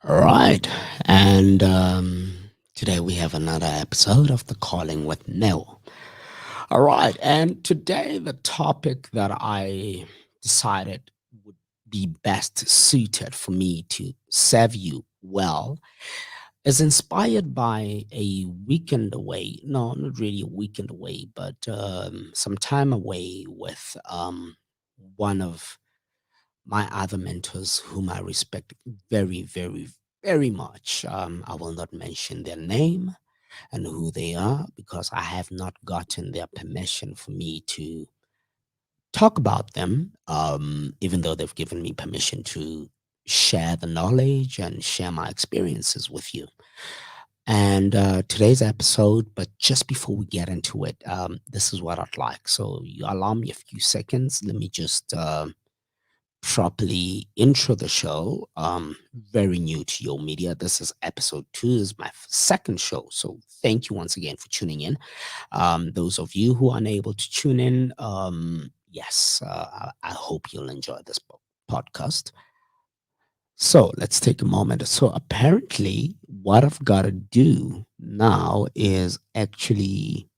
All right. And today we have another episode of The Calling with Nell. All right. And today, the topic that I decided would be best suited for me to serve you well is inspired by a weekend away. No, not really a weekend away, but some time away with one of my other mentors whom I respect very, very, very much. I will not mention their name and who they are because I have not gotten their permission for me to talk about them, even though they've given me permission to share the knowledge and share my experiences with you. And today's episode, but just before we get into it, this is what I'd like. So, you allow me a few seconds. Let me just properly intro the show. Very new to Yo Media. This is episode two. This is my second show. So thank you once again for tuning in. Those of you who are unable to tune in, yes, I hope you'll enjoy this podcast. So let's take a moment. So apparently, what I've got to do now is actually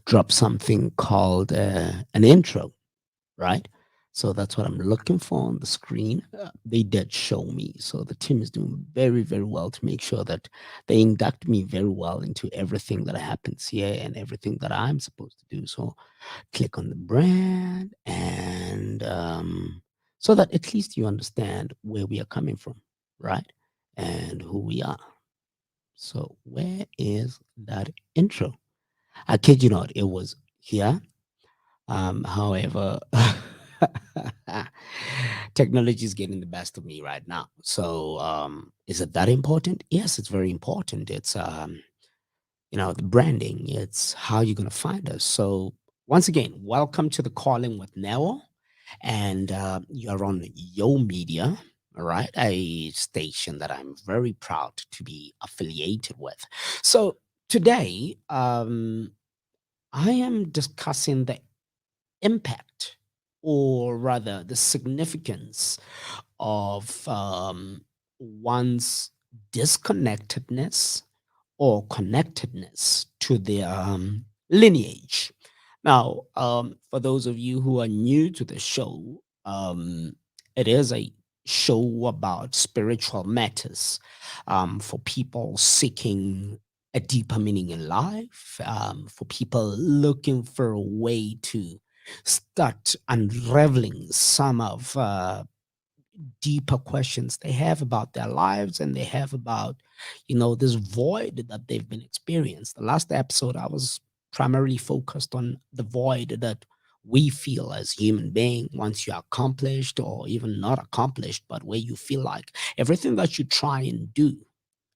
drop something called an intro, right? So that's what I'm looking for on the screen. They did show me. So the team is doing very, very well to make sure that they induct me very well into everything that happens here and everything that I'm supposed to do. So click on the brand and so that at least you understand where we are coming from, right? And who we are. So where is that intro? I kid you not, it was here. However, technology is getting the best of me right now. So, is it that important? Yes, it's very important. It's the branding. It's how you're gonna find us. So, once again, welcome to the Calling with Nell, and you're on Yo Media. All right, a station that I'm very proud to be affiliated with. So today, I am discussing the impact or rather the significance of one's disconnectedness or connectedness to their lineage. Now, for those of you who are new to the show, it is a show about spiritual matters for people seeking a deeper meaning in life, for people looking for a way to start unraveling some of deeper questions they have about their lives and they have about this void that they've been experienced. The last episode I was primarily focused on the void that we feel as human being once you're accomplished or even not accomplished, but where you feel like everything that you try and do,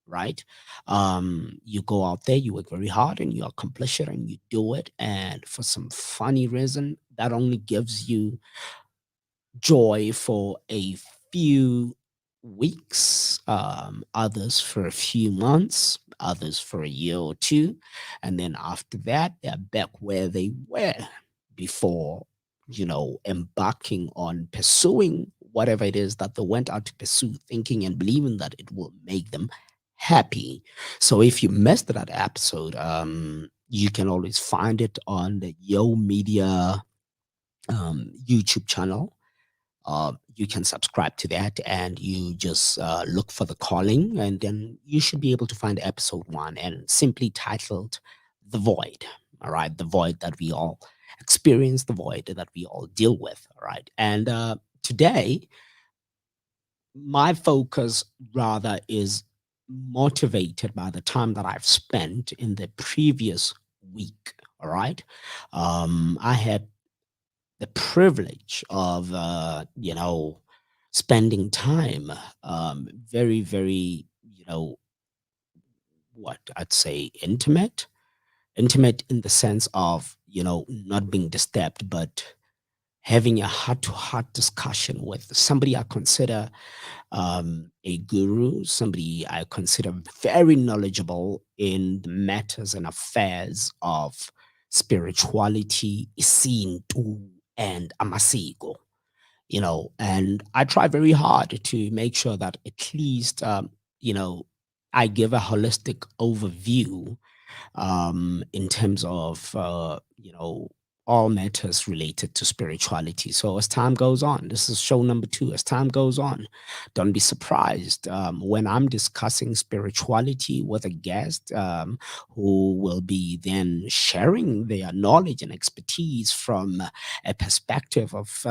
right? You go out there, you work very hard and you accomplish it and you do it, and for some funny reason that only gives you joy for a few weeks, others for a few months, others for a year or two. And then after that, they're back where they were before, embarking on pursuing whatever it is that they went out to pursue, thinking and believing that it will make them happy. So if you missed that episode, you can always find it on the Yo Media YouTube channel. You can subscribe to that and you just look for the calling, and then you should be able to find episode one and simply titled The Void. All right. The void that we all experience, the void that we all deal with. All right. And today, my focus rather is motivated by the time that I've spent in the previous week. All right. I had the privilege of spending time very, very, what I'd say, intimate in the sense of not being disturbed, but having a heart to heart discussion with somebody I consider a guru, somebody I consider very knowledgeable in the matters and affairs of spirituality, isintu, and amasiko. and I try very hard to make sure that at least, you know, I give a holistic overview in terms of all matters related to spirituality. So as time goes on, this is show number two. As time goes on, don't be surprised when I'm discussing spirituality with a guest who will be then sharing their knowledge and expertise from a perspective of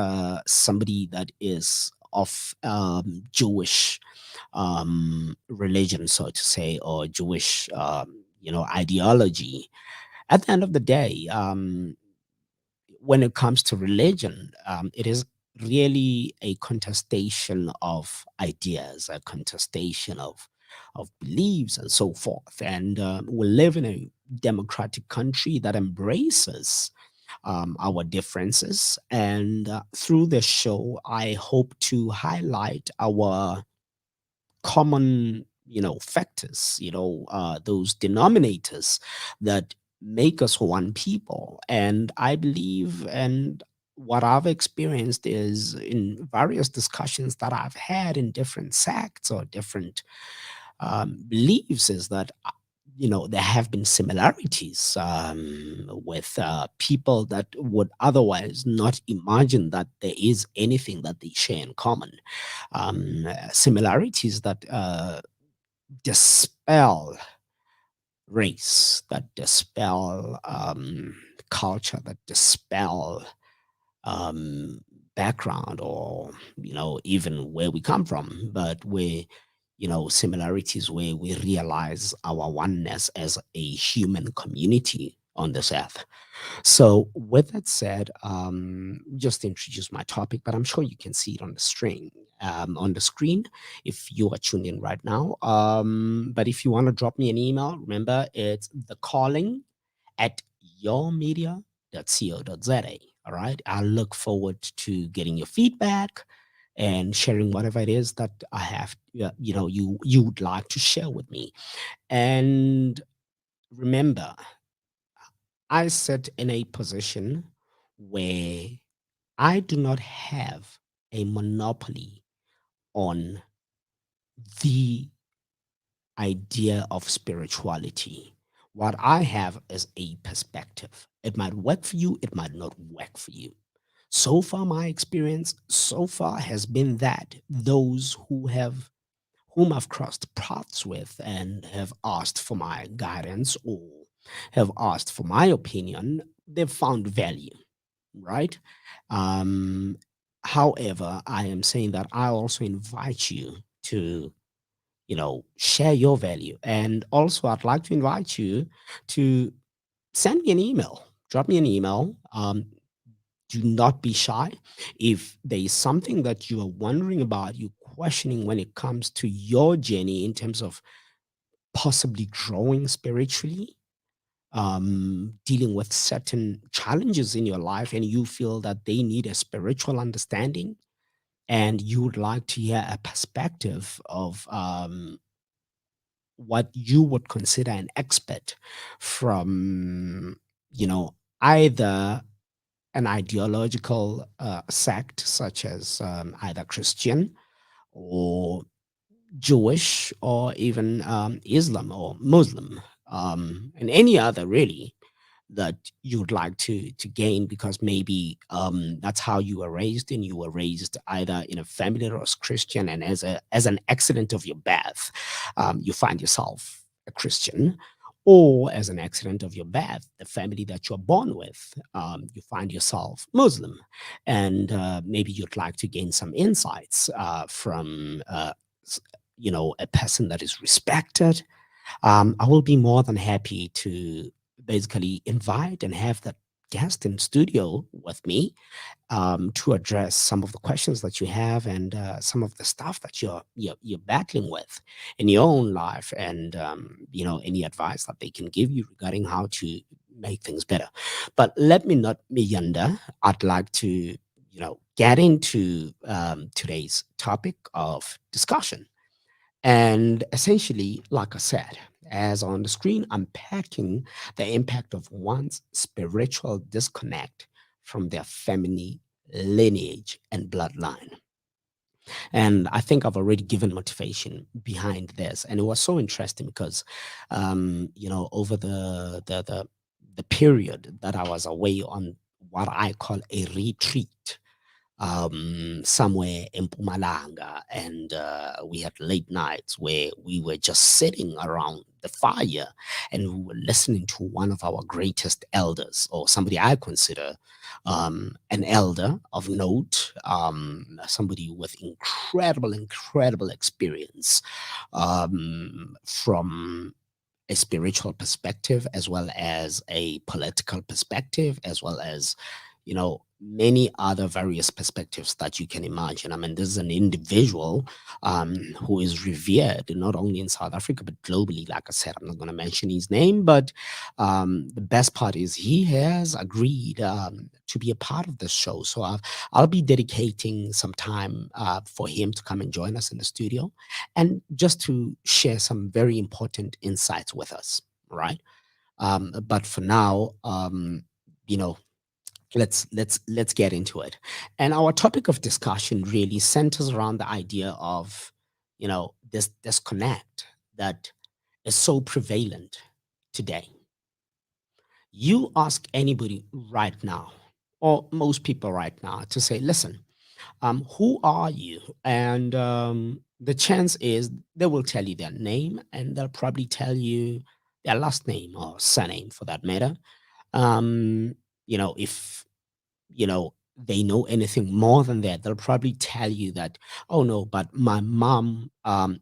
somebody that is of Jewish religion, so to say, or Jewish, ideology. At the end of the day, when it comes to religion, it is really a contestation of ideas, a contestation of beliefs, and so forth. And we live in a democratic country that embraces our differences. And through this show, I hope to highlight our common factors, those denominators that make us one people. And I believe, and what I've experienced is in various discussions that I've had in different sects or different beliefs, is that there have been similarities with people that would otherwise not imagine that there is anything that they share in common. Similarities that dispel race, that dispel culture, that dispel um, background, or even where we come from, but where similarities where we realize our oneness as a human community on this earth. So, with that said, just to introduce my topic, but I'm sure you can see it on the string, on the screen, if you are tuned in right now. But if you want to drop me an email, remember it's the calling at yourmedia.co.za. All right. I look forward to getting your feedback and sharing whatever it is that I have, you would like to share with me. And remember, I sit in a position where I do not have a monopoly on the idea of spirituality. What I have is a perspective. It might work for you, it might not work for you. So far, my experience so far has been that those whom I've crossed paths with and have asked for my guidance or have asked for my opinion, they've found value, right? Um, However, I am saying that I also invite you to, share your value. And also, I'd like to invite you to send me an email, drop me an email. Do not be shy. If there is something that you are wondering about, you questioning when it comes to your journey in terms of possibly growing spiritually, dealing with certain challenges in your life, and you feel that they need a spiritual understanding, and you would like to hear a perspective of what you would consider an expert from, either an ideological sect such as either Christian or Jewish or even Islam or Muslim, and any other really that you would like to gain, because maybe that's how you were raised, and you were raised either in a family that was Christian, and as an accident of your birth, you find yourself a Christian, or as an accident of your birth, the family that you're born with, you find yourself Muslim, and maybe you'd like to gain some insights from s- a person that is respected. I will be more than happy to basically invite and have that guest in studio with me to address some of the questions that you have, and some of the stuff that you're battling with in your own life, and any advice that they can give you regarding how to make things better. But let me not meander. I'd like to get into today's topic of discussion, and essentially, like I said, as on the screen, unpacking the impact of one's spiritual disconnect from their family. lineage, and bloodline. And I think I've already given motivation behind this, and it was so interesting because, over the period that I was away on what I call a retreat, somewhere in Pumalanga, and we had late nights where we were just sitting around the fire and we were listening to one of our greatest elders, or somebody I consider an elder of note, somebody with incredible experience from a spiritual perspective as well as a political perspective as well as many other various perspectives that you can imagine. I mean, this is an individual who is revered not only in South Africa but globally. Like I said, I'm not going to mention his name, but the best part is he has agreed to be a part of the show. So I'll be dedicating some time for him to come and join us in the studio and just to share some very important insights with us, right? But for now, you know, let's get into it. And our topic of discussion really centers around the idea of, this disconnect that is so prevalent today. You ask anybody right now, or most people right now, to say, listen, who are you? And the chance is they will tell you their name and they'll probably tell you their last name or surname for that matter. If they know anything more than that, they'll probably tell you that, oh no, but my mom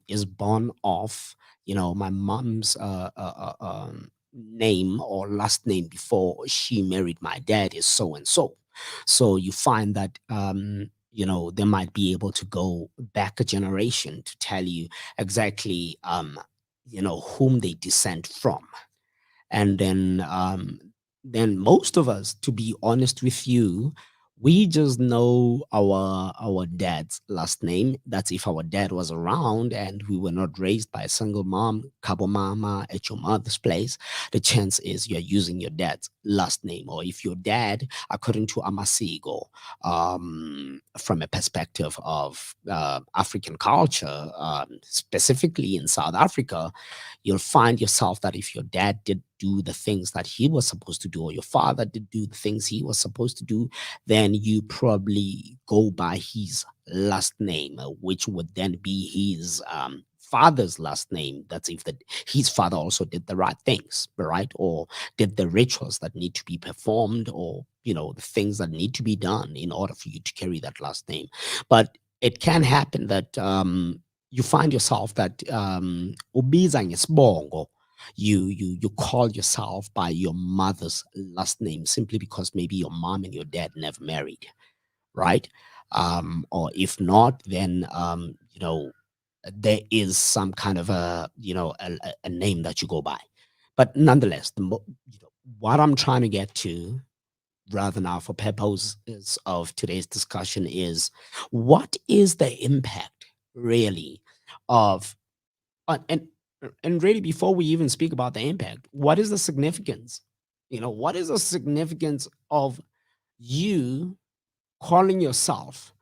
is born off, my mom's name or last name before she married my dad is so and so. So you find that they might be able to go back a generation to tell you exactly whom they descend from. And then most of us, to be honest with you, we just know our dad's last name. That's if our dad was around and we were not raised by a single mom, cabo mama at your mother's place. The chance is you're using your dad's last name. Or if your dad, according to Amasigo, from a perspective of African culture, specifically in South Africa, you'll find yourself that if your dad did do the things that he was supposed to do, or your father did do the things he was supposed to do, then you probably go by his last name, which would then be his father's last name. That's if his father also did the right things, right? Or did the rituals that need to be performed, or the things that need to be done in order for you to carry that last name. But it can happen that you find yourself that ubiza ngesibongo, you call yourself by your mother's last name simply because maybe your mom and your dad never married, right? Or if not, then there is some kind of a name that you go by. But nonetheless, what I'm trying to get to, rather now for purposes of today's discussion, is what is the impact really of and really, before we even speak about the impact, what is the significance? What is the significance of you calling yourself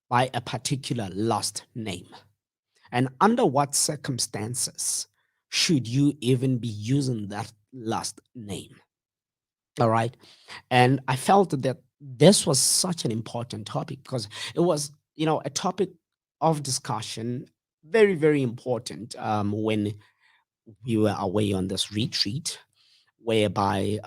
by a particular last name? And under what circumstances should you even be using that last name? All right. And I felt that this was such an important topic because it was, a topic of discussion, very, very important when we were away on this retreat, whereby,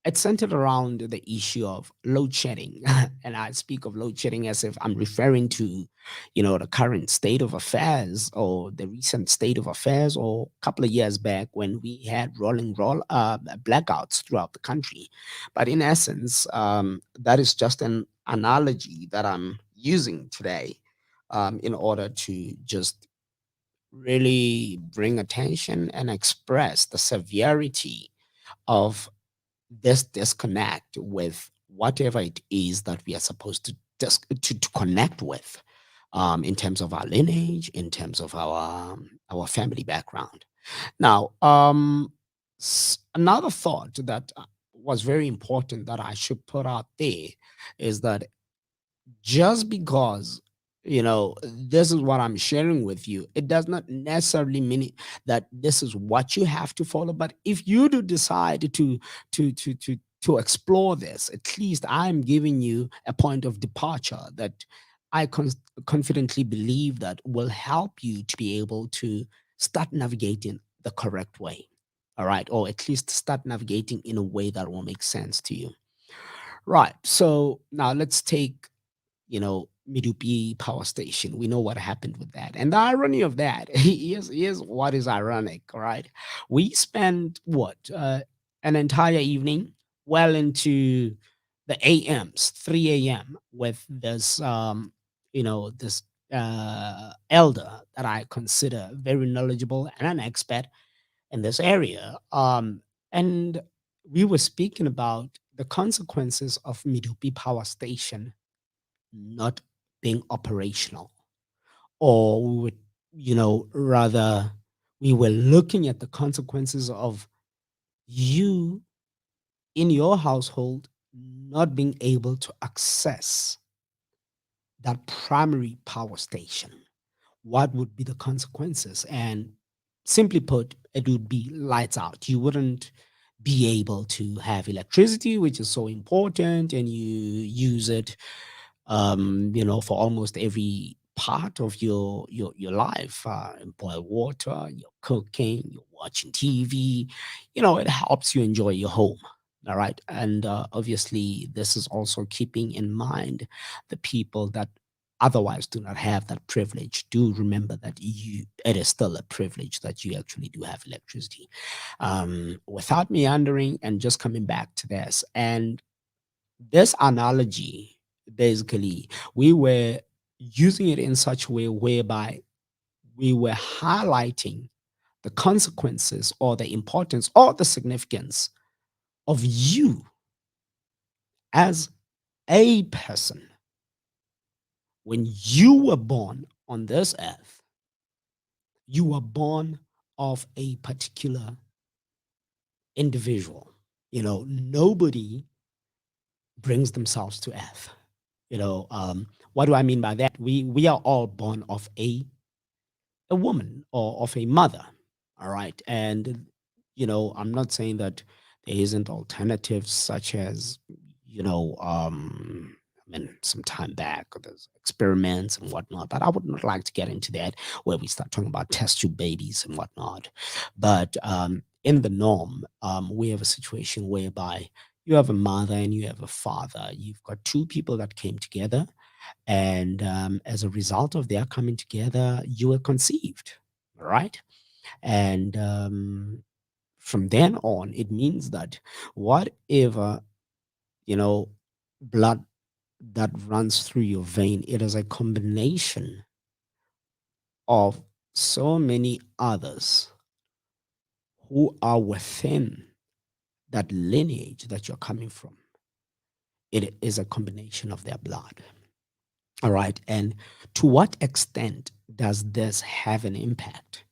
it centered around the issue of load shedding. And I speak of load shedding as if I'm referring to, the current state of affairs or the recent state of affairs, or a couple of years back when we had blackouts throughout the country. But in essence, that is just an analogy that I'm using today in order to just really bring attention and express the severity of this disconnect with whatever it is that we are supposed to to connect with, in terms of our lineage, in terms of our family background. Now, another thought that was very important that I should put out there is that just because this is what I'm sharing with you, it does not necessarily mean that this is what you have to follow. But if you do decide to explore this, at least I'm giving you a point of departure that I confidently believe that will help you to be able to start navigating the correct way. All right, or at least start navigating in a way that will make sense to you. Right. So now let's take Midupi power station. We know what happened with that. And the irony of that, here's what is ironic, all right? We spent what? An entire evening, well into the AMs, 3 a.m., with this elder that I consider very knowledgeable and an expert in this area. And we were speaking about the consequences of Midupi power station not being operational, or we would rather we were looking at the consequences of you in your household not being able to access that primary power station. What would be the consequences? And simply put, it would be lights out. You wouldn't be able to have electricity, which is so important, and you use it for almost every part of your life. Boil water, you're cooking, you're watching TV. It helps you enjoy your home. All right, and obviously, this is also keeping in mind the people that otherwise do not have that privilege. Do remember that it is still a privilege that you actually do have electricity. Without meandering and just coming back to this, and this analogy, basically, we were using it in such a way whereby we were highlighting the consequences or the importance or the significance of you as a person. When you were born on this earth, you were born of a particular individual. Nobody brings themselves to earth. What do I mean by that? We are all born of a woman or of a mother. All right. And, I'm not saying that there isn't alternatives such as, I mean, some time back, there's experiments and whatnot, but I would not like to get into that where we start talking about test tube babies and whatnot. But in the norm, we have a situation whereby you have a mother and you have a father. You've got two people that came together, and as a result of their coming together, you were conceived, right? And from then on, it means that whatever, you know, blood that runs through your vein, it is a combination of so many others who are within that lineage that you're coming from. It is a combination of their blood. All right. And to what extent does this have an impact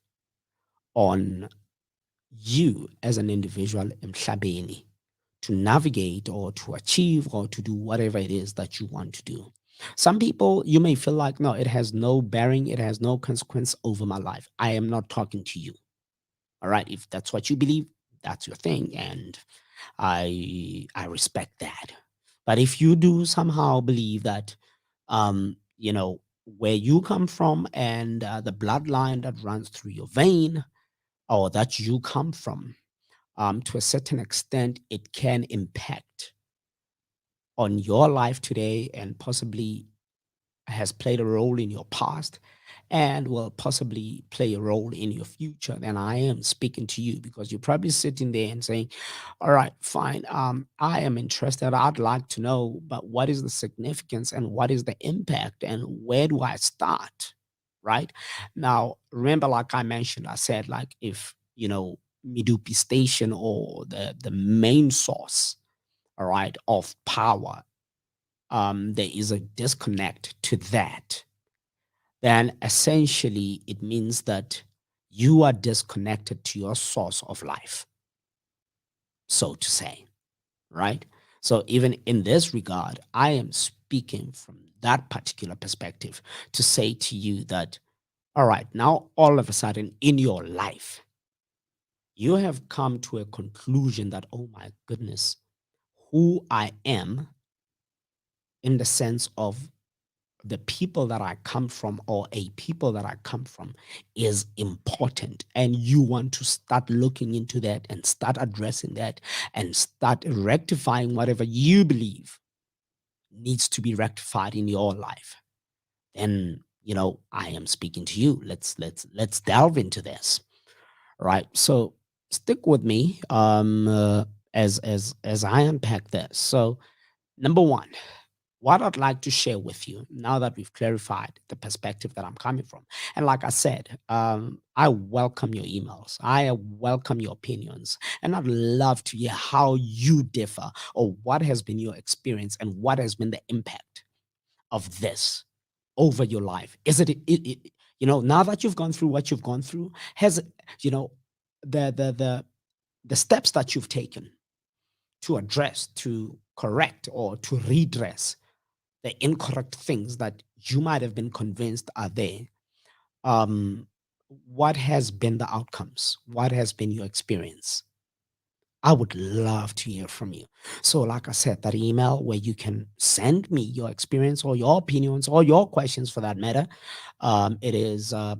on you as an individual emhlabeni to navigate or to achieve or to do whatever it is that you want to do? Some people, you may feel like, no, it has no bearing, it has no consequence over my life. I am not talking to you. All right. If that's what you believe, that's your thing. And I respect that. But if you do somehow believe that, where you come from and the bloodline that runs through your vein or that you come from, to a certain extent, it can impact on your life today and possibly has played a role in your past and will possibly play a role in your future, then I am speaking to you because you're probably sitting there and saying, all right, fine. I am interested. I'd like to know, but what is the significance and what is the impact and where do I start? Right now, remember, like I mentioned, I said, like, if, Midupi station or the main source, all right, of power, there is a disconnect to that, then essentially it means that you are disconnected to your source of life, so to say, right? So even in this regard, I am speaking from that particular perspective to say to you that, all right, now all of a sudden in your life, you have come to a conclusion that, oh my goodness, who I am in the sense of the people that I come from or a people that I come from is important. And you want to start looking into that and start addressing that and start rectifying whatever you believe needs to be rectified in your life. Then, I am speaking to you. Let's delve into this. Right. So stick with me as I unpack this. So number one, what I'd like to share with you now that we've clarified the perspective that I'm coming from. And like I said, I welcome your emails. I welcome your opinions. And I'd love to hear how you differ or what has been your experience and what has been the impact of this over your life. Is now that you've gone through what you've gone through, has, you know, the steps that you've taken to address, to correct, or to redress the incorrect things that you might have been convinced are there. Um, what has been the outcomes? What has been your experience? I would love to hear from you. So, like I said, that email where you can send me your experience or your opinions or your questions for that matter, it is the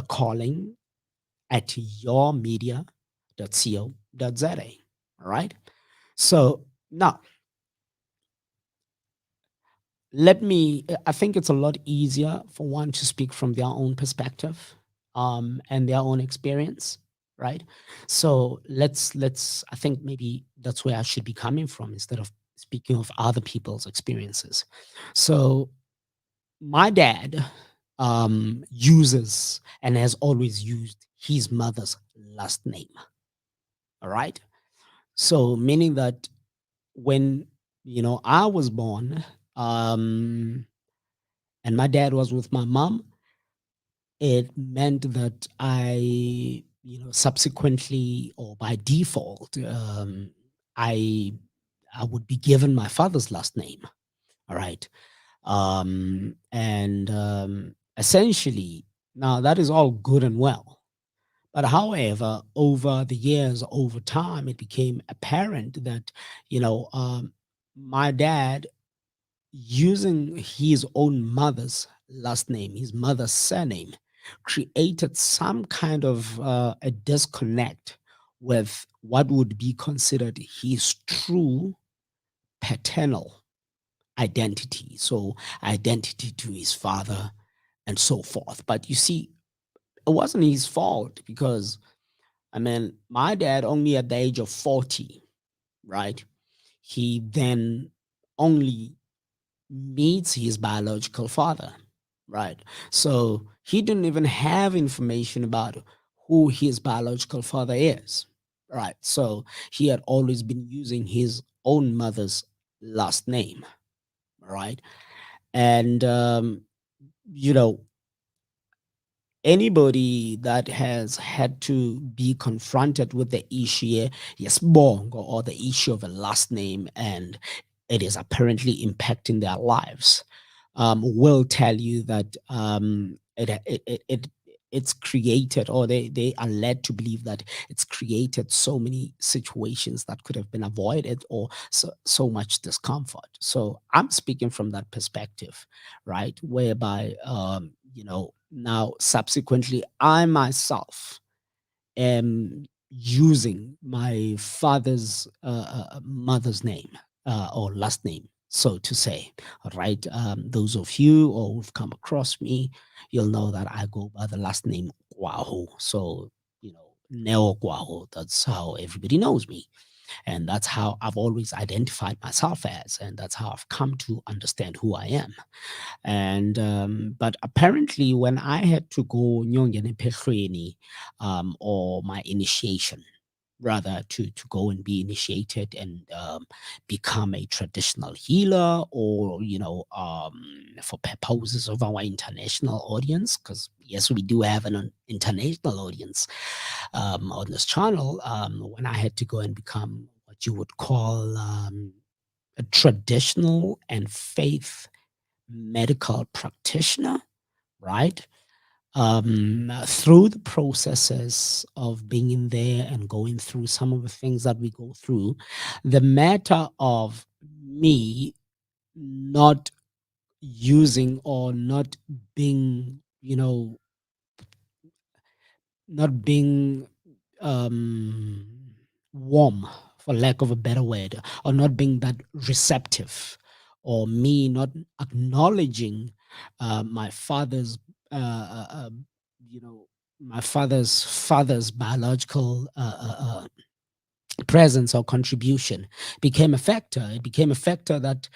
calling at yourmedia.co.za. All right. So now I think it's a lot easier for one to speak from their own perspective and their own experience, right? So I think maybe that's where I should be coming from instead of speaking of other people's experiences. So my dad uses and has always used his mother's last name, all right? So meaning that when I was born, um and my dad was with my mom, it meant that subsequently or by default, I I would be given my father's last name. All right. And essentially, now that is all good and well. But however, over the years, over time, it became apparent that, my dad using his own mother's last name, his mother's surname, created some kind of a disconnect with what would be considered his true paternal identity. So, identity to his father and so forth. But you see, it wasn't his fault because, I mean, my dad, only at the age of 40, right? He then only meets his biological father, right? So he didn't even have information about who his biological father is, right? So he had always been using his own mother's last name, right? And, you know, anybody that has had to be confronted with the issue, yes, bongo, or the issue of a last name, and it is apparently impacting their lives, will tell you that it's created, or they are led to believe that it's created so many situations that could have been avoided, or so much discomfort. So I'm speaking from that perspective, right? Whereby now subsequently I myself am using my father's mother's name or last name, so to say. All right. Those of you or who've come across me, you'll know that I go by the last name Guaho. So, Neo Guaho. That's how everybody knows me. And that's how I've always identified myself as. And that's how I've come to understand who I am. And but apparently, when I had to go Nyongeni Pekrini, or my initiation, rather to go and be initiated and become a traditional healer, or for purposes of our international audience, because yes, we do have an international audience on this channel. When I had to go and become what what you would call a traditional and faith medical practitioner, right? Through the processes of being in there and going through some of the things that we go through, the matter of me not using or not being, not being um, warm, for lack of a better word, or not being that receptive, or me not acknowledging my father's, uh, uh, uh, you know, my father's biological presence or contribution became a factor. It became a factor that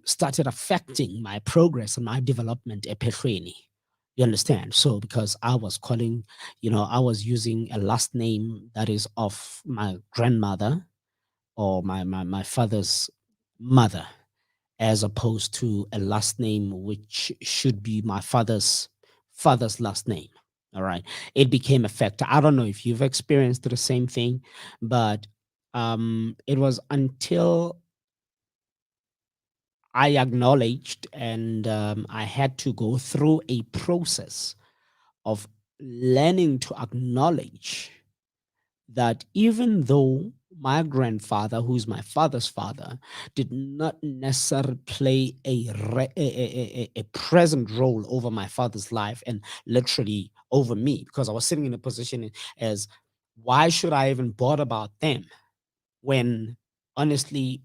started affecting my progress and my development epiphreni. You understand? So because I was calling, I was using a last name that is of my grandmother or my father's mother, as opposed to a last name which should be my father's last name. All right. It became a factor. I don't know if you've experienced the same thing, but it was until I acknowledged and I had to go through a process of learning to acknowledge that even though my grandfather, who's my father's father, did not necessarily play a present role over my father's life and literally over me, because I was sitting in a position as, why should I even bother about them when honestly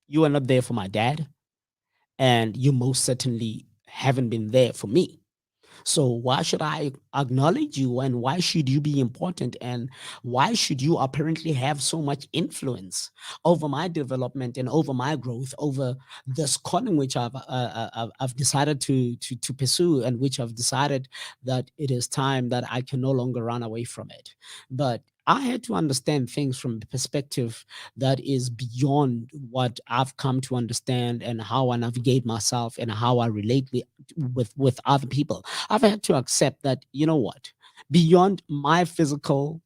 you are not there for my dad and you most certainly haven't been there for me. So why should I acknowledge you, and why should you be important, and why should you apparently have so much influence over my development and over my growth, over this calling which I've decided to pursue, and which I've decided that it is time that I can no longer run away from it. But I had to understand things from the perspective that is beyond what I've come to understand, and how I navigate myself and how I relate with other people. I've had to accept that, you know what, beyond my physical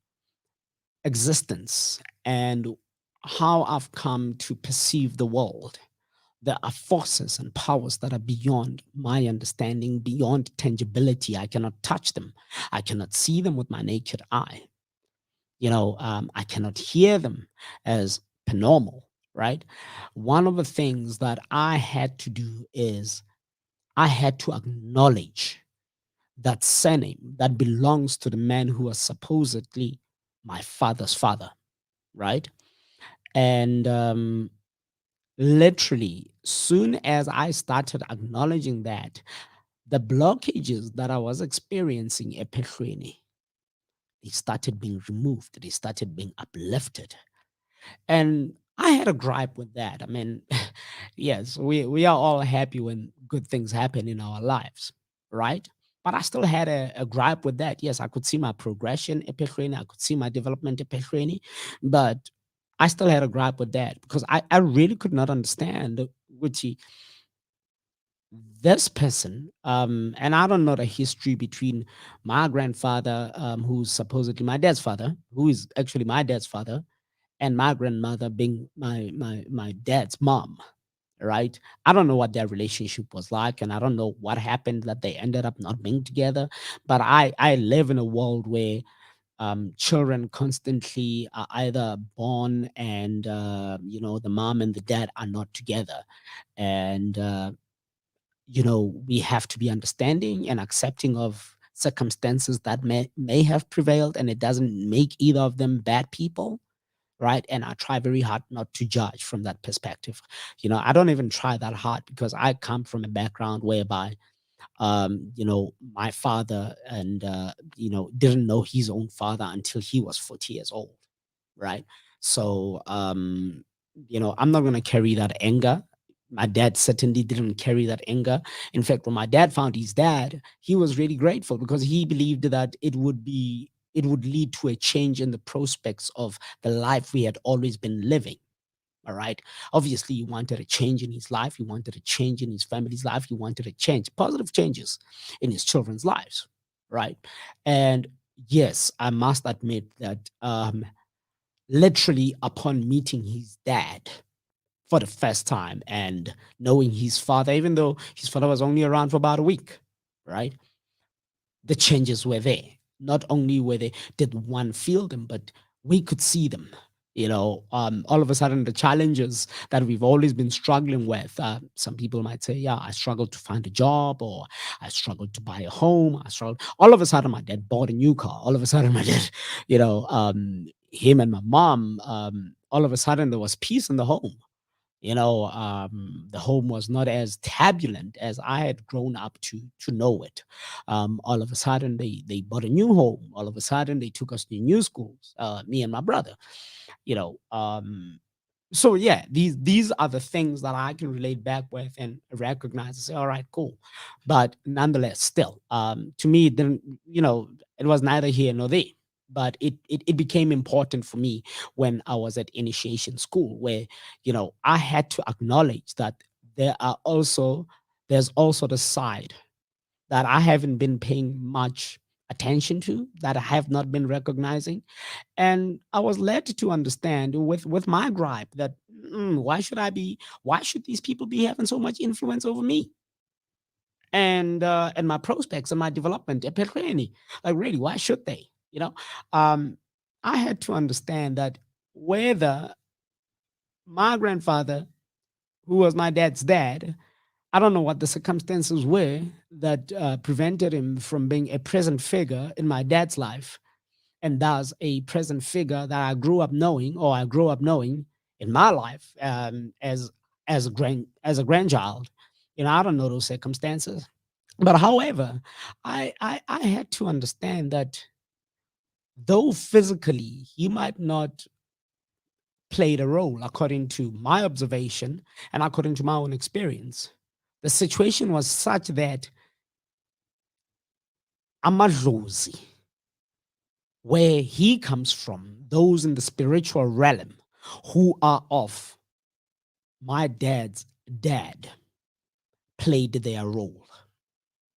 existence and how I've come to perceive the world, there are forces and powers that are beyond my understanding, beyond tangibility. I cannot touch them. I cannot see them with my naked eye. I cannot hear them as per normal, right? One of the things that I had to do is I had to acknowledge that surname that belongs to the man who was supposedly my father's father, right? And literally, soon as I started acknowledging that, the blockages that I was experiencing at Petrini, they started being removed, they started being uplifted. And I had a gripe with that. I mean, yes, we are all happy when good things happen in our lives, right? But I still had a gripe with that. Yes, I could see my progression epichrene, I could see my development epichrene, but I still had a gripe with that because I really could not understand which this person, and I don't know the history between my grandfather, who's supposedly my dad's father, who is actually my dad's father, and my grandmother being my dad's mom, right? I don't know what their relationship was like, and I don't know what happened that they ended up not being together. But I live in a world where children constantly are either born and the mom and the dad are not together, and we have to be understanding and accepting of circumstances that may have prevailed, and it doesn't make either of them bad people, right? And I try very hard not to judge from that perspective. I don't even try that hard because I come from a background whereby, my father and didn't know his own father until he was 40 years old, right? So, I'm not gonna carry that anger. My dad certainly didn't carry that anger. In fact, when my dad found his dad, he was really grateful because he believed that it would lead to a change in the prospects of the life we had always been living. All right. Obviously, he wanted a change in his life. He wanted a change in his family's life. He wanted a change, positive changes in his children's lives. Right. And yes, I must admit that literally upon meeting his dad for the first time and knowing his father, even though his father was only around for about a week, right? The changes were there. Not only were they did one feel them, but we could see them. All of a sudden, the challenges that we've always been struggling with. Some people might say, "Yeah, I struggled to find a job, or I struggled to buy a home. I struggled." All of a sudden, my dad bought a new car. All of a sudden, my dad, him and my mom. All of a sudden, there was peace in the home. The home was not as turbulent as I had grown up to know it. All of a sudden, they bought a new home. All of a sudden, they took us to new schools. Me and my brother. You know, um, so yeah, these are the things that I can relate back with and recognize and say, all right, cool. But nonetheless, still, to me, it didn't, it was neither here nor there. But it became important for me when I was at initiation school, where I had to acknowledge that there's also the side that I haven't been paying much attention to, that I have not been recognizing. And I was led to understand with my gripe that why should these people be having so much influence over me and my prospects and my development at Petreni? Like, really, why should they? Um, I had to understand that whether my grandfather, who was my dad's dad, I don't know what the circumstances were that prevented him from being a present figure in my dad's life, and thus a present figure that I grew up knowing in my life, as a grandchild. I don't know those circumstances, but however, I had to understand that though physically he might not played a role according to my observation and according to my own experience. The situation was such that amadlozi, where he comes from, those in the spiritual realm who are of my dad's dad, played their role,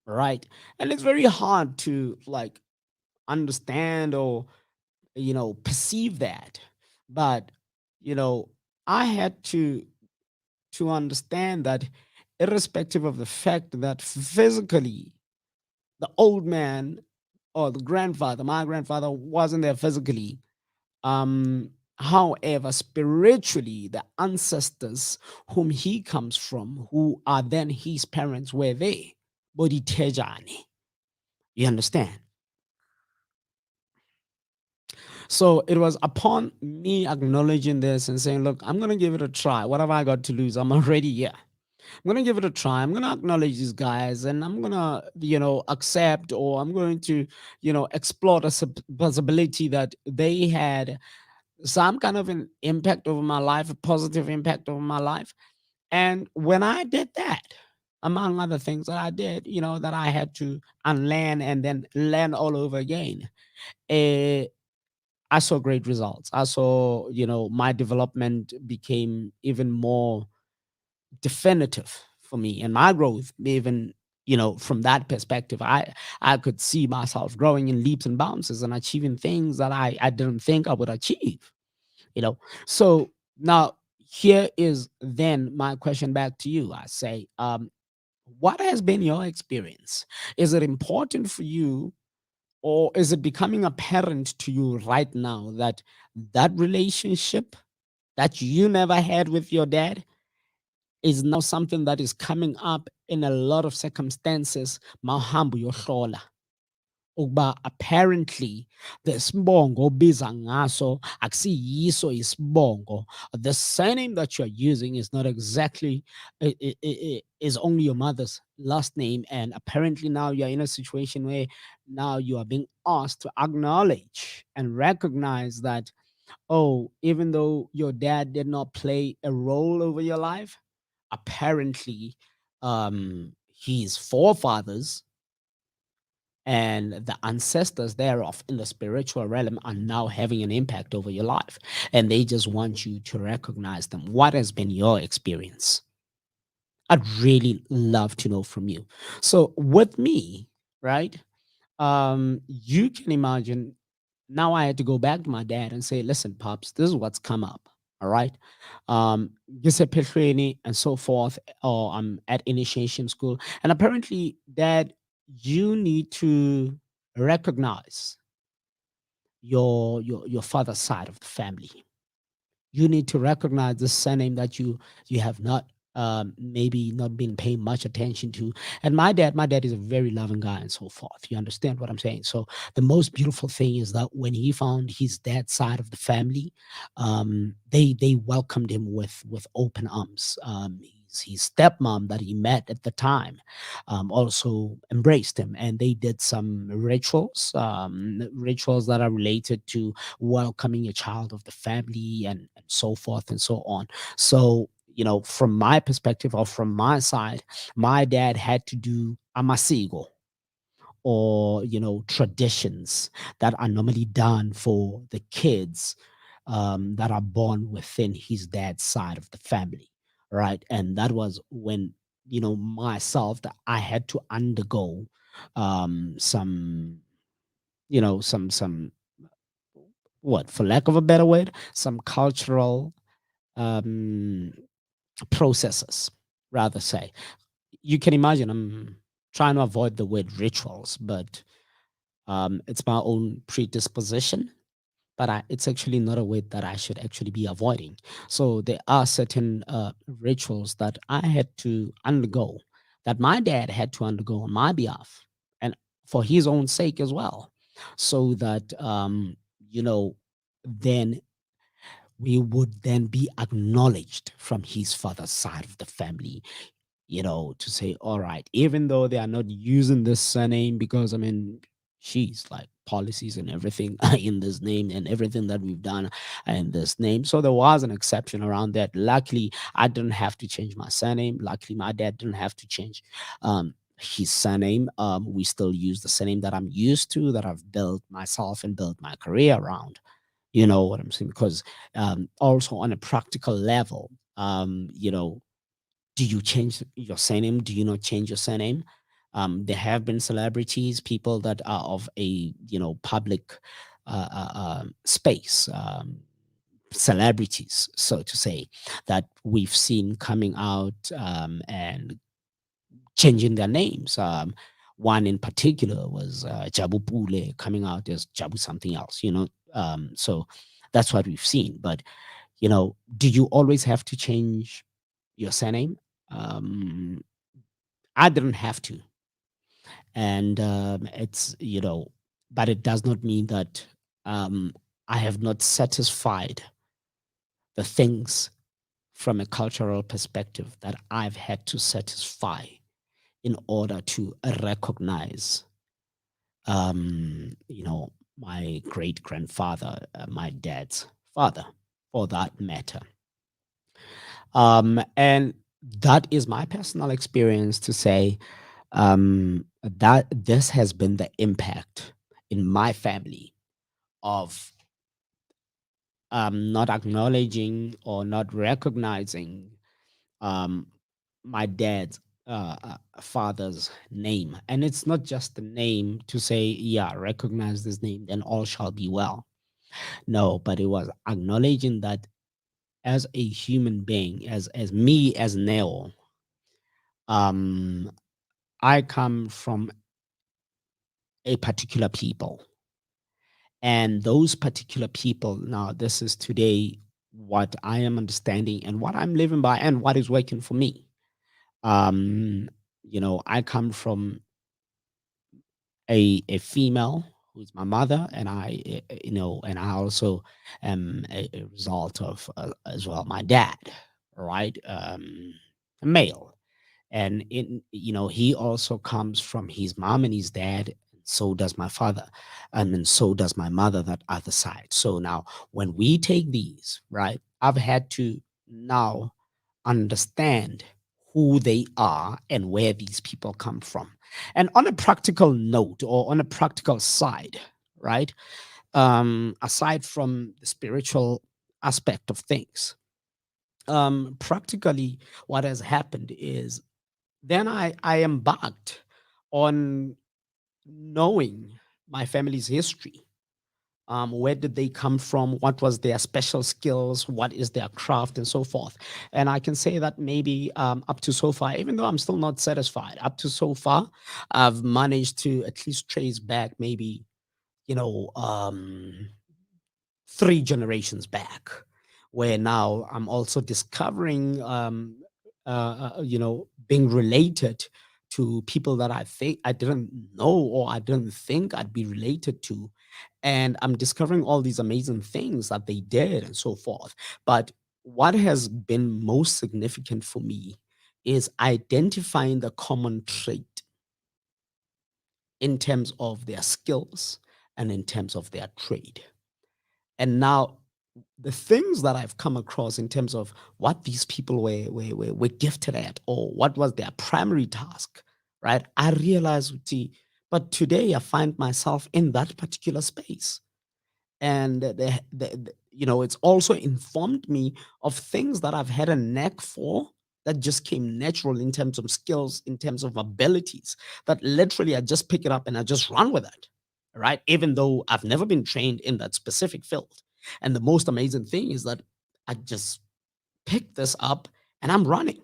right? And it's very hard to like understand or perceive that, but you know I had to understand that irrespective of the fact that physically the old man or the grandfather, my grandfather, wasn't there physically. However, spiritually, the ancestors whom he comes from, who are then his parents, were there. Bodhitejani. You understand? So it was upon me acknowledging this and saying, look, I'm going to give it a try. What have I got to lose? I'm already here. I'm gonna give it a try. I'm gonna acknowledge these guys, and I'm gonna, accept, or I'm going to, explore the possibility that they had some kind of an impact over my life, a positive impact over my life. And when I did that, among other things that I did, that I had to unlearn and then learn all over again, eh, I saw great results. I saw, my development became even more definitive for me and my growth. Even from that perspective, I could see myself growing in leaps and bounds and achieving things that I didn't think I would achieve. So now here is then my question back to you. I say, what has been your experience? Is it important for you, or is it becoming apparent to you right now that that relationship that you never had with your dad is now something that is coming up in a lot of circumstances? Mawuhamba uyohlola ukuba apparently the sibongo obiza ngaso akusiyiso isibongo. The surname that you're using is not exactly, is only your mother's last name, and apparently now you're in a situation where now you are being asked to acknowledge and recognize that, oh, even though your dad did not play a role over your life, apparently his forefathers and the ancestors thereof in the spiritual realm are now having an impact over your life, and they just want you to recognize them. What has been your experience? I'd really love to know from you. So with me, right, you can imagine, Now I had to go back to my dad and say, listen, pops, this is what's come up. All right. Giuseppe Petrini and so forth, or I'm at initiation school. And apparently, dad, you need to recognize your father's side of the family. You need to recognize the surname that you have not maybe not been paying much attention to. And my dad is a very loving guy and so forth. You understand what I'm saying? So the most beautiful thing is that when he found his dad's side of the family, they welcomed him with open arms. His stepmom that he met at the time also embraced him, and they did some rituals that are related to welcoming a child of the family, and so forth and so on. So, from my perspective, or from my side, my dad had to do amasigo, or traditions that are normally done for the kids that are born within his dad's side of the family, right? And that was when myself, that I had to undergo some some, what, for lack of a better word, some cultural um processes, rather say. You can imagine I'm trying to avoid the word rituals, but it's my own predisposition. But it's actually not a word that I should actually be avoiding. So there are certain rituals that I had to undergo, that my dad had to undergo on my behalf, and for his own sake as well, so that you know then we would then be acknowledged from his father's side of the family, to say, all right, even though they are not using this surname, because I mean, she's like policies and everything in this name, and everything that we've done in this name. So there was an exception around that. Luckily, I didn't have to change my surname. Luckily, my dad didn't have to change his surname. We still use the surname that I'm used to, that I've built myself and built my career around. You know what I'm saying? Because also on a practical level, do you change your surname? Do you not change your surname? There have been celebrities, people that are of a public space, celebrities, so to say, that we've seen coming out and changing their names. One in particular was Jabu Pule, coming out as Jabu something else. So that's what we've seen. But do you always have to change your surname? Um, I didn't have to, and but it does not mean that um, I have not satisfied the things from a cultural perspective that I've had to satisfy in order to recognize, my great grandfather, my dad's father, for that matter. And that is my personal experience to say that this has been the impact in my family of not acknowledging or not recognizing um, my dad's father's name. And it's not just the name to say, yeah, recognize this name, then all shall be well. No, but it was acknowledging that as a human being, as me, as Neo, um, I come from a particular people. And those particular people, now, this is today what I am understanding and what I'm living by and what is working for me. Um, I come from a female who's my mother, and and I also am a result of as well my dad, right? A male. And he also comes from his mom and his dad, and so does my father, and so does my mother, that other side. So now when we take these, right, I've had to now understand who they are and where these people come from. And on a practical note, or on a practical side, right, aside from the spiritual aspect of things, practically what has happened is, then I embarked on knowing my family's history, Where did they come from? What was their special skills? What is their craft, and so forth? And I can say that maybe up to so far, even though I'm still not satisfied, up to so far, I've managed to at least trace back maybe, you know, 3 generations back, where now I'm also discovering, being related to people that I think I didn't know or I didn't think I'd be related to. And I'm discovering all these amazing things that they did and so forth. But what has been most significant for me is identifying the common trait in terms of their skills and in terms of their trade. And now the things that I've come across in terms of what these people were gifted at or what was their primary task, right? I realized, see, but today I find myself in that particular space. And it's also informed me of things that I've had a knack for that just came natural in terms of skills, in terms of abilities, that literally I just pick it up and I just run with it, right? Even though I've never been trained in that specific field. And the most amazing thing is that I just pick this up and I'm running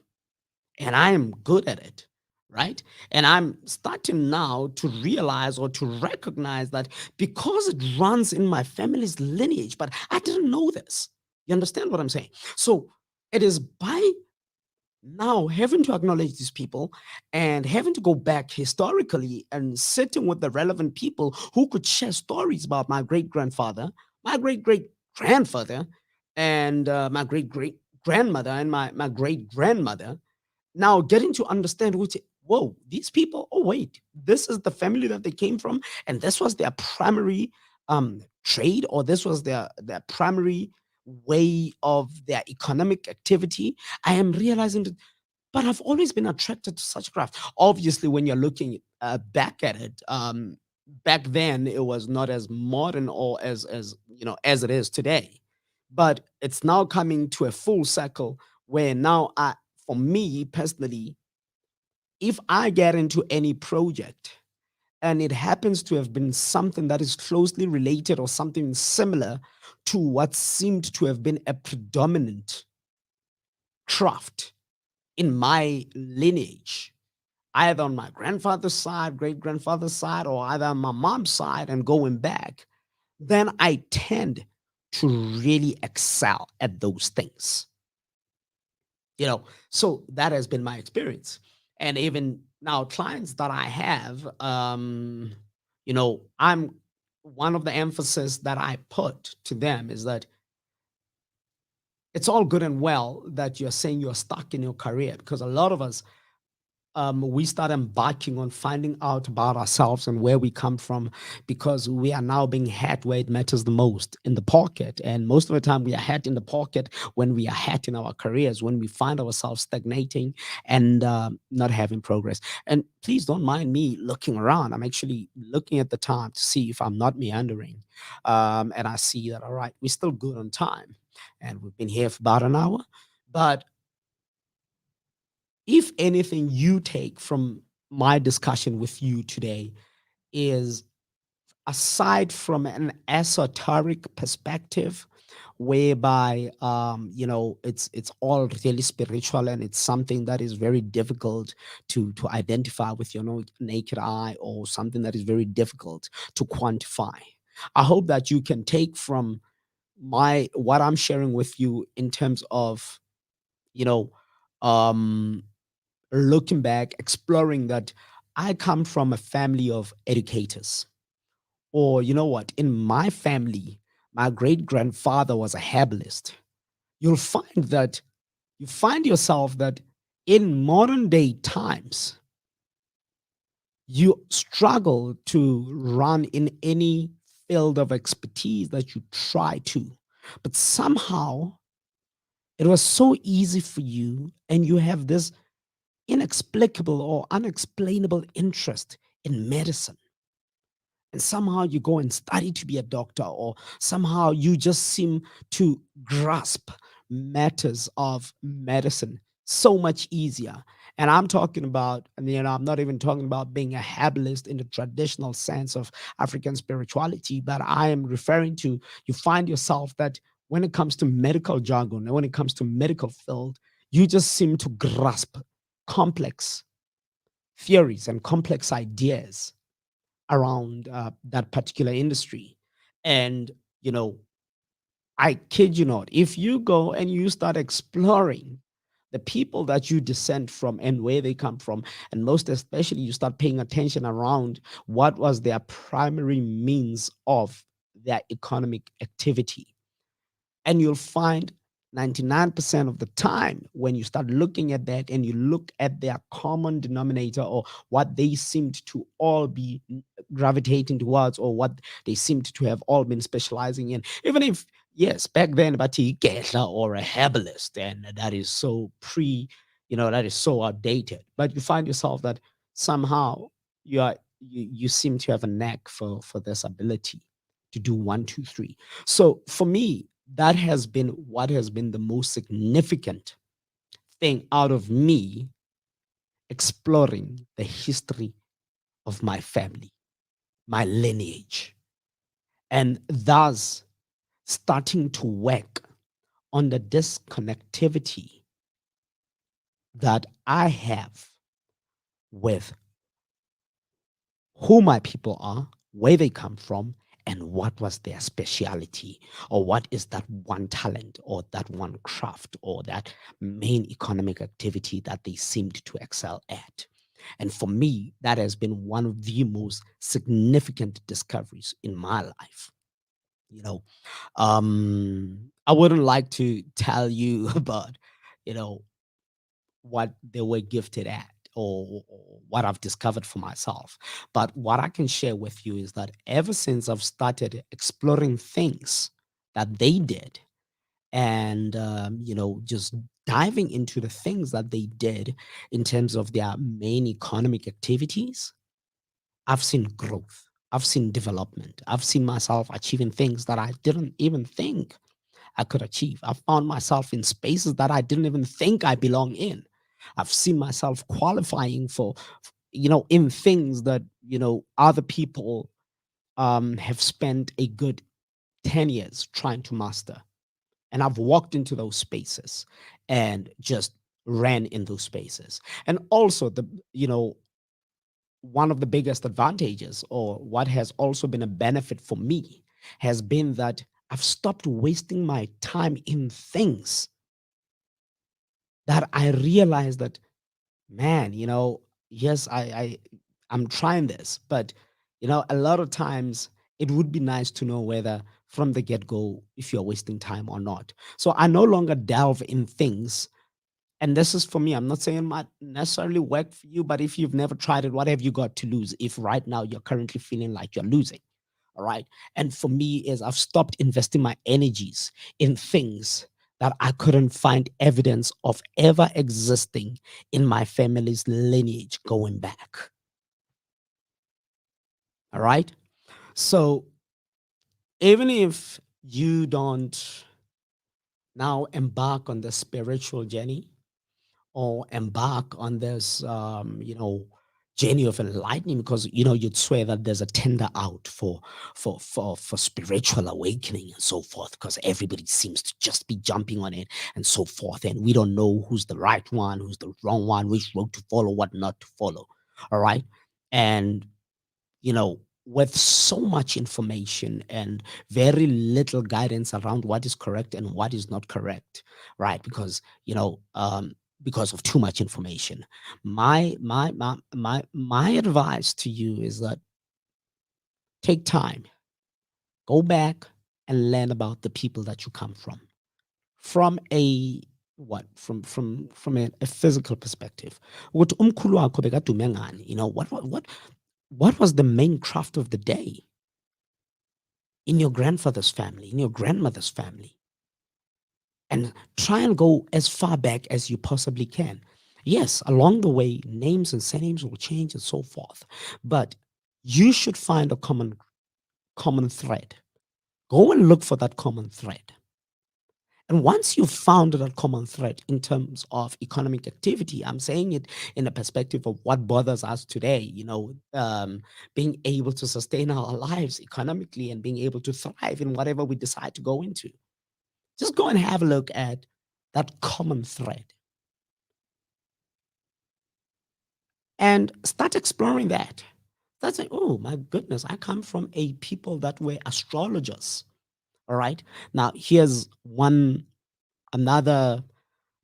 and I am good at it, right? And I'm starting now to realize or to recognize that because it runs in my family's lineage, but I didn't know this. You understand what I'm saying? So it is by now having to acknowledge these people and having to go back historically and sitting with the relevant people who could share stories about my great grandfather, my great grandfather, and my great great grandmother and my great grandmother, now getting to understand which, whoa, these people, oh wait, this is the family that they came from, and this was their primary trade, or this was their primary way of their economic activity. I am realizing that, but I've always been attracted to such craft. Obviously, when you're looking back at it, back then it was not as modern or as it is today. But it's now coming to a full circle where now for me personally, if I get into any project and it happens to have been something that is closely related or something similar to what seemed to have been a predominant craft in my lineage, either on my grandfather's side, great grandfather's side, or either on my mom's side and going back, then I tend to really excel at those things. So that has been my experience. And even now, clients that I have, I'm one of the emphasis that I put to them is that it's all good and well that you're saying you're stuck in your career, because a lot of us, we start embarking on finding out about ourselves and where we come from, because we are now being had where it matters the most, in the pocket. And most of the time, we are had in the pocket when we are had in our careers, when we find ourselves stagnating and not having progress. And please don't mind me looking around. I'm actually looking at the time to see if I'm not meandering. And I see that, all right, we're still good on time. And we've been here for about an hour. But if anything you take from my discussion with you today is, aside from an esoteric perspective whereby it's all really spiritual and it's something that is very difficult to identify with your naked eye, or something that is very difficult to quantify, I hope that you can take from my what I'm sharing with you in terms of you know um looking back, exploring that I come from a family of educators. Or, you know what, in my family, my great grandfather was a herbalist. You'll find that you find yourself that in modern day times, you struggle to run in any field of expertise that you try to. But somehow it was so easy for you, and you have this inexplicable or unexplainable interest in medicine, and somehow you go and study to be a doctor, or somehow you just seem to grasp matters of medicine so much easier. And I'm talking about, and I'm not even talking about being a herbalist in the traditional sense of African spirituality, but I am referring to, you find yourself that when it comes to medical jargon and when it comes to medical field, you just seem to grasp complex theories and complex ideas around that particular industry. And, you know, I kid you not, if you go and you start exploring the people that you descend from and where they come from, and most especially you start paying attention around what was their primary means of their economic activity, and you'll find 99% of the time when you start looking at that and you look at their common denominator, or what they seemed to all be gravitating towards, or what they seemed to have all been specializing in, even if, yes, back then but or a herbalist, and that is so that is so outdated, but you find yourself that somehow you seem to have a knack for this ability to do one, two, three. So for me, that has been what has been the most significant thing out of me exploring the history of my family, my lineage, and thus starting to work on the disconnectivity that I have with who my people are, where they come from, and what was their speciality, or what is that one talent, or that one craft, or that main economic activity that they seemed to excel at. And for me, that has been one of the most significant discoveries in my life. You know, I wouldn't like to tell you about, you know, what they were gifted at, or what I've discovered for myself. But what I can share with you is that ever since I've started exploring things that they did, and just diving into the things that they did in terms of their main economic activities, I've seen growth. I've seen development. I've seen myself achieving things that I didn't even think I could achieve. I found myself in spaces that I didn't even think I belong in. I've seen myself qualifying for, in things that, other people have spent a good 10 years trying to master. And I've walked into those spaces and just ran in those spaces. And also one of the biggest advantages, or what has also been a benefit for me, has been that I've stopped wasting my time in things that I realized that, man, yes, I'm trying this, but a lot of times it would be nice to know whether from the get-go if you're wasting time or not. So I no longer delve in things, and this is for me. I'm not saying it might necessarily work for you, but if you've never tried it, what have you got to lose if right now you're currently feeling like you're losing? All right. And for me, is I've stopped investing my energies in things that I couldn't find evidence of ever existing in my family's lineage going back. All right. So even if you don't now embark on the spiritual journey, or embark on this journey of enlightening, because you'd swear that there's a tender out for spiritual awakening and so forth, because everybody seems to just be jumping on it and so forth, and we don't know who's the right one, who's the wrong one, which road to follow, what not to follow. All right. And with so much information and very little guidance around what is correct and what is not correct, right? Because of too much information, my advice to you is that take time, go back and learn about the people that you come from a what from a physical perspective. Ukuthi umkhulu wakho bekadume ngani? What was the main craft of the day in your grandfather's family, in your grandmother's family? And try and go as far back as you possibly can. Yes, along the way, names and surnames will change and so forth, but you should find a common thread. Go and look for that common thread, And once you've found that common thread in terms of economic activity, I'm saying it in a perspective of what bothers us today, being able to sustain our lives economically and being able to thrive in whatever we decide to go into. Just go and have a look at that common thread and start exploring that. Start saying, oh my goodness, I come from a people that were astrologers. All right. Now, here's another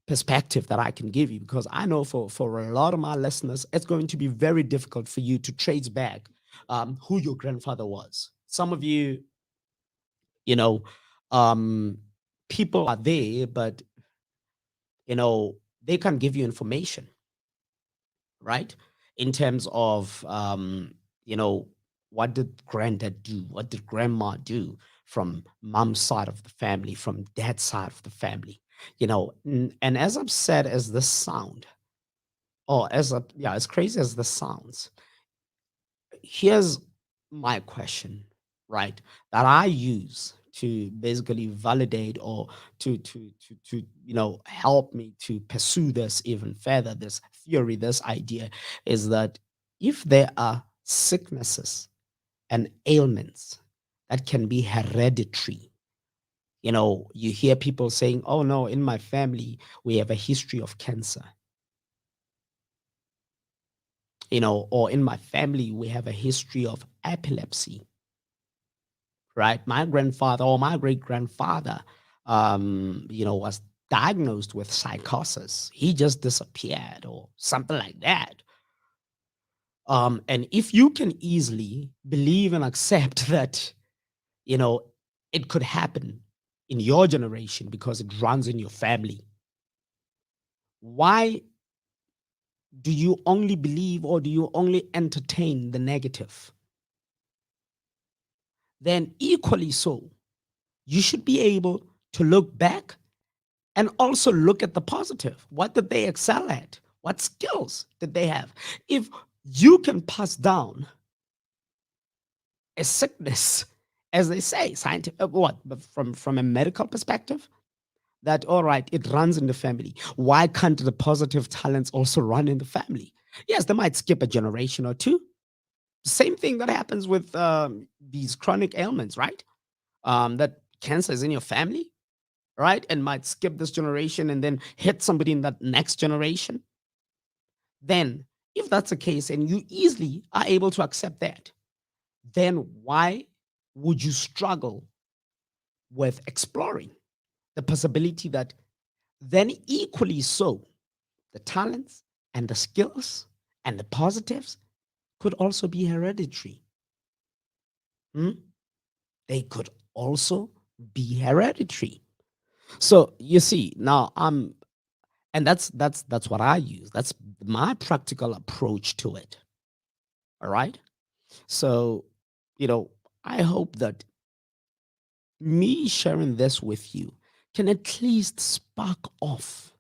perspective that I can give you, because I know for a lot of my listeners, it's going to be very difficult for you to trace back who your grandfather was. Some of you, you know, um, people are there, but they can give you information, right? In terms of you know, what did granddad do? What did grandma do from mom's side of the family, from dad's side of the family? And as upset as this sound, or as crazy as this sounds, here's my question, right? That I use to basically validate, or to help me to pursue this even further, this theory, this idea, is that if there are sicknesses and ailments that can be hereditary, you hear people saying, oh no, in my family we have a history of cancer, or in my family we have a history of epilepsy, right? My grandfather or my great grandfather, was diagnosed with psychosis. He just disappeared or something like that. And if you can easily believe and accept that, you know, it could happen in your generation because it runs in your family, why do you only believe, or do you only entertain the negative? Then, equally so, you should be able to look back and also look at the positive. What did they excel at? What skills did they have? If you can pass down a sickness, as they say, scientific, but from a medical perspective, that all right, it runs in the family. Why can't the positive talents also run in the family? Yes, they might skip a generation or two. Same thing that happens with these chronic ailments, right? That cancer is in your family, right? And might skip this generation and then hit somebody in that next generation. Then, if that's the case and you easily are able to accept that, then why would you struggle with exploring the possibility that then, equally so, the talents and the skills and the positives could also be hereditary? Hmm? They could also be hereditary. So you see, now and that's what I use. That's my practical approach to it. All right. So, you know, I hope that me sharing this with you can at least spark off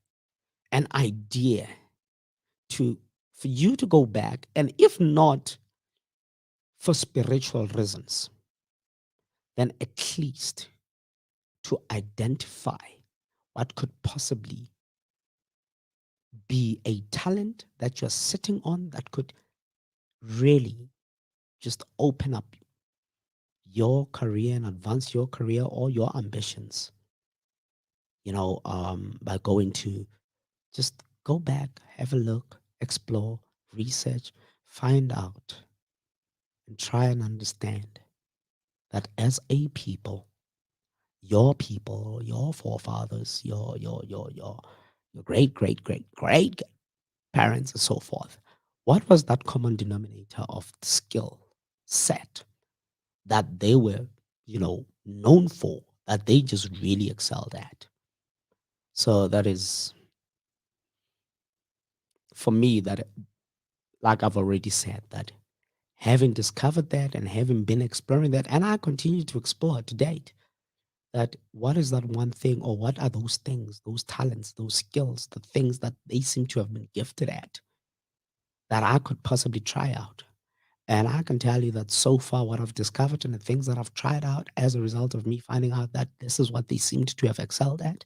an idea to for you to go back, and if not for spiritual reasons, then at least to identify what could possibly be a talent that you're sitting on that could really just open up your career and advance your career or your ambitions, by going to just go back, have a look, explore, research, find out, and try and understand that as a people, your forefathers, your great, great, great, great parents, and so forth, what was that common denominator of skill set that they were, known for, that they just really excelled at? So that is for me that, like I've already said, that having discovered that and having been exploring that, and I continue to explore to date, that what is that one thing, or what are those things, those talents, those skills, the things that they seem to have been gifted at, that I could possibly try out. And I can tell you that so far, what I've discovered and the things that I've tried out as a result of me finding out that this is what they seemed to have excelled at,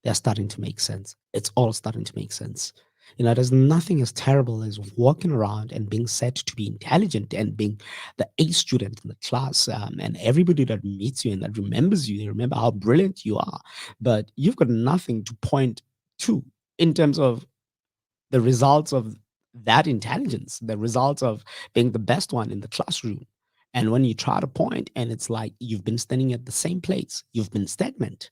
they're starting to make sense. It's all starting to make sense. There's nothing as terrible as walking around and being said to be intelligent and being the A student in the class. And everybody that meets you and that remembers you, they remember how brilliant you are. But you've got nothing to point to in terms of the results of that intelligence, the results of being the best one in the classroom. And when you try to point, and it's like you've been standing at the same place, you've been stagnant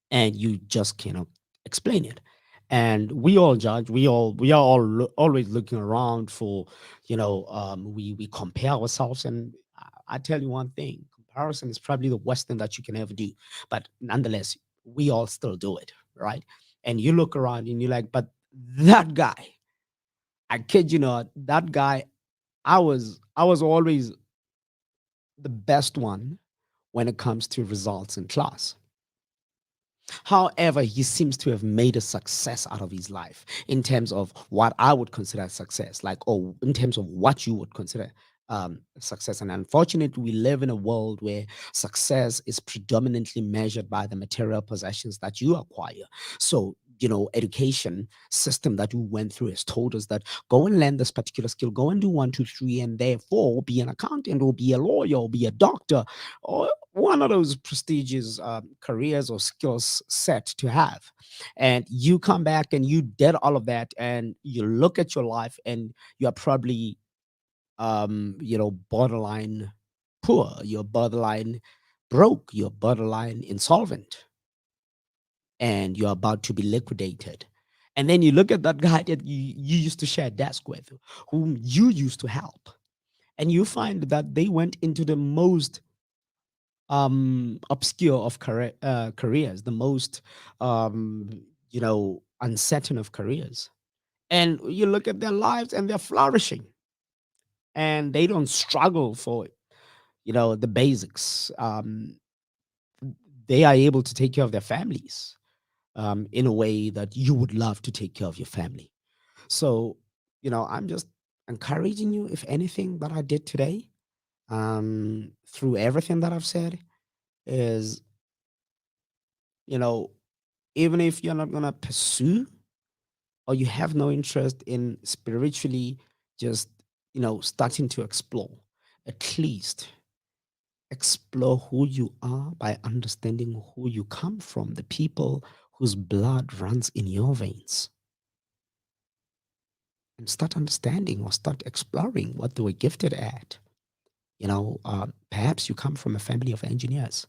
and you just cannot explain it. And we all judge, we are all always looking around for, we compare ourselves. And I tell you one thing, comparison is probably the worst thing that you can ever do. But nonetheless, we all still do it, right? And you look around and you're like, but that guy, I kid you not, that guy, I was always the best one when it comes to results in class. However, he seems to have made a success out of his life in terms of what I would consider success, like, or in terms of what you would consider success. And unfortunately, we live in a world where success is predominantly measured by the material possessions that you acquire. So, education system that we went through has told us that go and learn this particular skill, go and do one, two, three, and therefore be an accountant or be a lawyer or be a doctor or one of those prestigious careers or skills set to have. And you come back and you did all of that, and you look at your life, and you're probably, borderline poor, you're borderline broke, you're borderline insolvent, and you're about to be liquidated. And then you look at that guy that you used to share a desk with, whom you used to help, and you find that they went into the most obscure of careers, the most uncertain of careers. And you look at their lives and they're flourishing, and they don't struggle for the basics. They are able to take care of their families in a way that you would love to take care of your family. So, I'm just encouraging you, if anything that I did today, through everything that I've said, is, you know, even if you're not going to pursue, or you have no interest in spiritually just, starting to explore, at least explore who you are by understanding who you come from, the people whose blood runs in your veins, and start understanding or start exploring what they were gifted at. Perhaps you come from a family of engineers.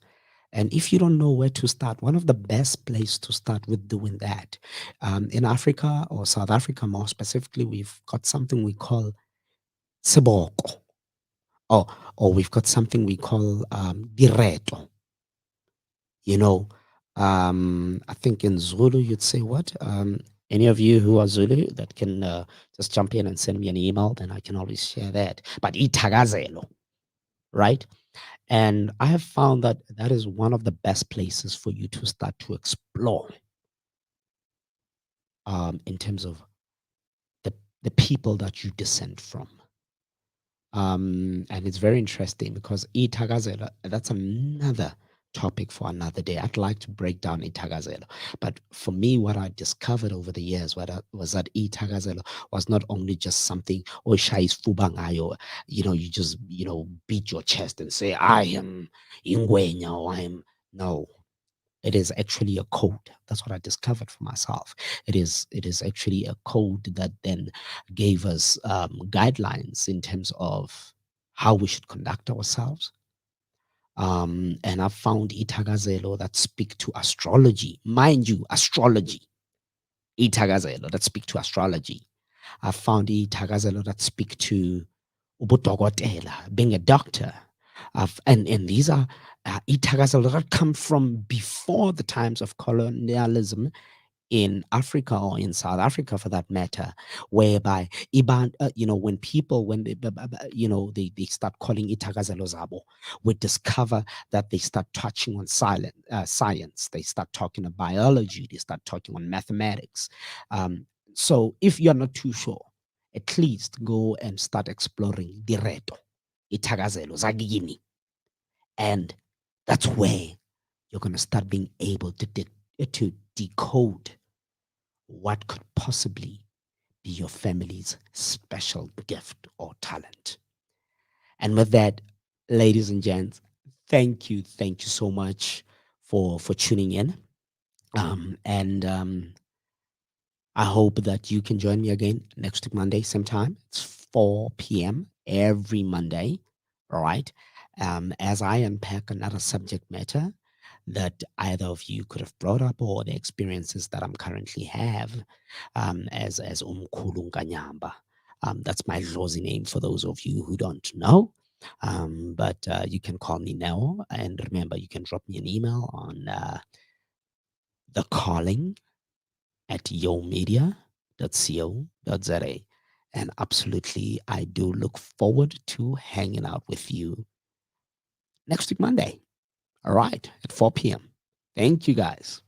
And if you don't know where to start, one of the best place to start with doing that, in Africa, or South Africa more specifically, we've got something we call seboko, or we've got something we call direto. You know, I think in Zulu you'd say what? Any of you who are Zulu that can just jump in and send me an email, then I can always share that. But itagazelo, right? And I have found that that is one of the best places for you to start to explore, in terms of the, the people that you descend from. And it's very interesting because Itagazelo, that's another topic for another day. I'd like to break down Itagazelo. But for me, what I discovered over the years was that Itagazelo was not only just something, or Shais Fubangayo, you just, beat your chest and say, I am Ingwenya, or I am. No, it is actually a code. That's what I discovered for myself. It is actually a code that then gave us guidelines in terms of how we should conduct ourselves. And I found Itagazelo that speak to astrology. Mind you, astrology. Itagazelo that speak to astrology. I found Itagazelo that speak to ubudokotela, being a doctor. And these are Itagazelo that come from before the times of colonialism in Africa, or in South Africa for that matter, whereby when people, when they start calling Itakazelo Zabo, we discover that they start touching on science, they start talking about biology, they start talking on mathematics. So if you're not too sure, at least go and start exploring direto, itakazelo zakini. And that's where you're going to start being able to decode what could possibly be your family's special gift or talent. And with that, ladies and gents, thank you so much for tuning in. And I hope that you can join me again next week, Monday, same time. It's 4 p.m. every Monday. All right. As I unpack another subject matter that either of you could have brought up or the experiences that I'm currently have as Umkhulu Nkanyamba. That's my Lozi name for those of you who don't know. But you can call me now. And remember, you can drop me an email on the calling at yomedia.co.za. And absolutely, I do look forward to hanging out with you next week, Monday. All right, at 4 p.m. Thank you guys.